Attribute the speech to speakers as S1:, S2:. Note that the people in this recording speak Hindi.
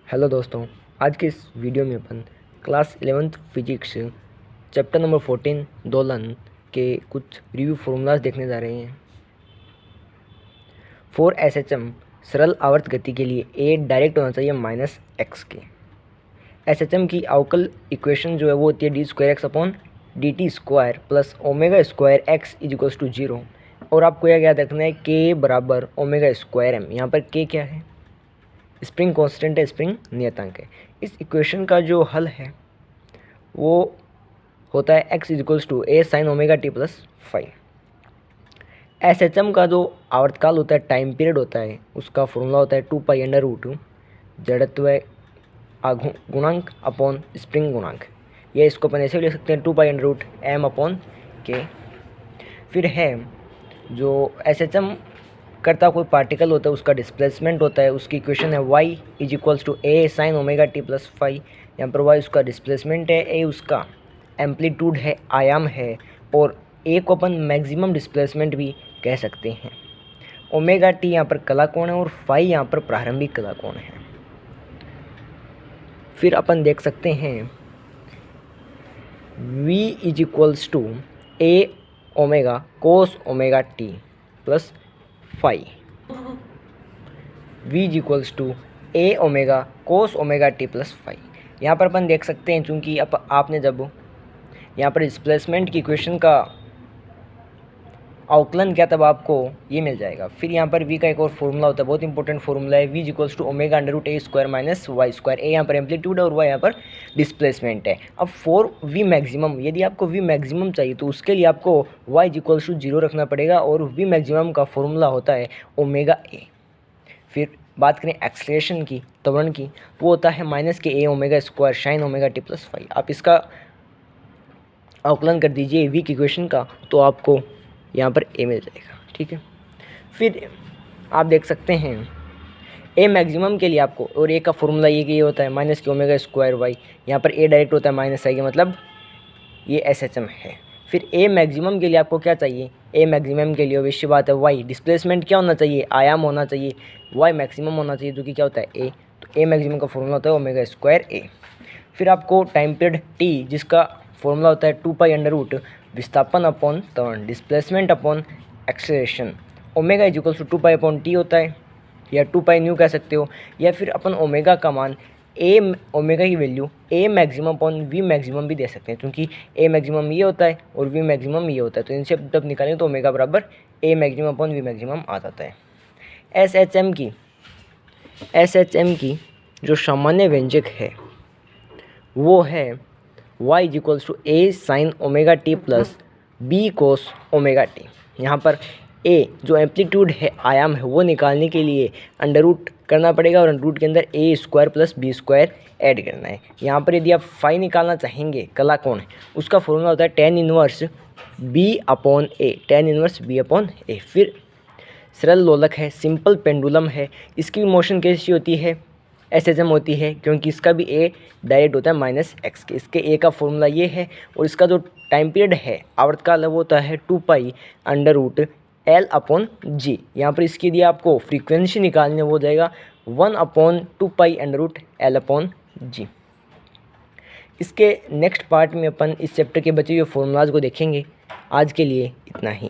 S1: हेलो दोस्तों, आज के इस वीडियो में अपन class 11th physics chapter number 14 दोलन के कुछ रिव्यू फॉर्मूलाज देखने जा रहे हैं। फॉर एसएचएम सरल आवर्त गति के लिए ए डायरेक्ट होना चाहिए माइनस एक्स के। एसएचएम की अवकल इक्वेशन जो है वो होती है D square X upon D T square plus omega square X is equals to 0। और आपको यह याद रखना है के बराबर ओमेगा स्क्वायर एम। यहाँ पर के क्या है? स्प्रिंग कांस्टेंट है, स्प्रिंग नियतांक है। इस इक्वेशन का जो हल है वो होता है x is equals to A sine omega T plus 5। S H M का जो आवर्तकाल होता है, टाइम पीरियड होता है, उसका फॉर्मूला होता है 2 पाई अंडर रूट जड़त्व गुणांक अपॉन स्प्रिंग गुणांक। या इसको अपन ऐसे भी लिख सकते हैं 2 pi under root M upon K. फिर है जो एस एच एम करता कोई पार्टिकल होता है उसका डिस्प्लेसमेंट होता है, उसकी इक्वेशन है y is equals to A sine omega T plus 5। यहाँ पर y उसका डिस्प्लेसमेंट है, a उसका एम्पलीट्यूड है, आयाम है, और a को अपन मैक्सिमम डिस्प्लेसमेंट भी कह सकते हैं। ओमेगा टी यहाँ पर कला कोण है और फाई यहाँ पर प्रारंभिक कला कोण है। फिर अपन देख सकते हैं v is equals to A omega cos omega T plus 5। v is equals to A omega cos omega T plus 5। यहाँ पर अपन देख सकते हैं चूँकि आपने जब यहाँ पर डिस्प्लेसमेंट की इक्वेशन का अवकलन किया तब आपको ये मिल जाएगा। फिर यहाँ पर v का एक और फॉर्मूला होता है, बहुत इंपॉर्टेंट फॉर्मूला है, v is equals to omega under root A square minus Y square. A यहाँ पर एम्पलीट्यूड है और y यहाँ पर डिस्प्लेसमेंट है। अब फॉर v मैक्सिमम, यदि आपको v मैक्सिमम चाहिए तो उसके लिए आपको y इज इक्वल्स टू 0 रखना पड़ेगा और v मैक्सिमम का फॉर्मूला होता है ओमेगा ए। फिर बात करें एक्सलेशन की, त्वरण की, वो होता है माइनस के A omega square sine omega T plus 5। आप इसका अवकलन कर दीजिए v की इक्वेशन का तो आपको यहाँ पर a मिल जाएगा। ठीक है, फिर आप देख सकते हैं a मैक्सिमम के लिए आपको, और a का फॉर्मूला ये होता है माइनस के ओमेगा स्क्वायर y। यहाँ पर a डायरेक्ट होता है माइनस आई का मतलब ये एस एच एम है। फिर a मैक्सिमम के लिए आपको क्या चाहिए? a मैक्सिमम के लिए अवश्य बात है y डिस्प्लेसमेंट क्या होना चाहिए? आयाम होना चाहिए, y मैक्सिमम होना चाहिए जो कि क्या होता है a। तो a मैक्सिमम का फॉर्मूला होता है ओमेगा स्क्वायर a। फिर आपको टाइम पीरियड t जिसका फॉर्मूला होता है 2 पाई अंडर रूट विस्थापन अपॉन त्वरण, displacement upon acceleration. Omega is equals to 2 pi upon T होता है, या 2 पाई न्यू कह सकते हो, या फिर अपन ओमेगा का मान ए, ओमेगा की value A maximum upon we maximum भी दे सकते हैं, क्योंकि ए मैक्सिमम ये होता है और वी मैक्सिमम ये होता है। तो इनसे जब निकालें तो ओमेगा बराबर ए मैक्सिमम अपॉन वी मैक्सिमम आ जाता है। एस एच एम की जो सामान्य व्यंजक है वो है y is equals to A sine omega T plus B cos omega T. यहाँ पर a जो एम्पलीट्यूड है, आयाम है, वो निकालने के लिए अंडर रूट करना पड़ेगा और अंडर रूट के अंदर a square plus B square add करना है। यहाँ पर यदि आप फाई निकालना चाहेंगे, कला कोण है, उसका फॉर्मूला होता है टेन इनवर्स b अपॉन ए, टेन इनवर्स b अपॉन ए। फिर सरल लोलक है, सिंपल पेंडुलम है, इसकी मोशन कैसी होती है? एस एच एम होती है, क्योंकि इसका भी ए डायरेक्ट होता है माइनस एक्स के। इसके ए का फॉर्मूला ये है, और इसका जो टाइम पीरियड है, आवर्तकाल है, वो होता है 2 pi under root L upon G. यहाँ पर इसके लिए आपको फ्रीक्वेंसी निकालने वो हो जाएगा 1 upon 2 pi under root L upon G. इसके नेक्स्ट पार्ट में अपन इस चैप्टर के बचे हुए फॉर्मूलाज को देखेंगे। आज के लिए इतना ही।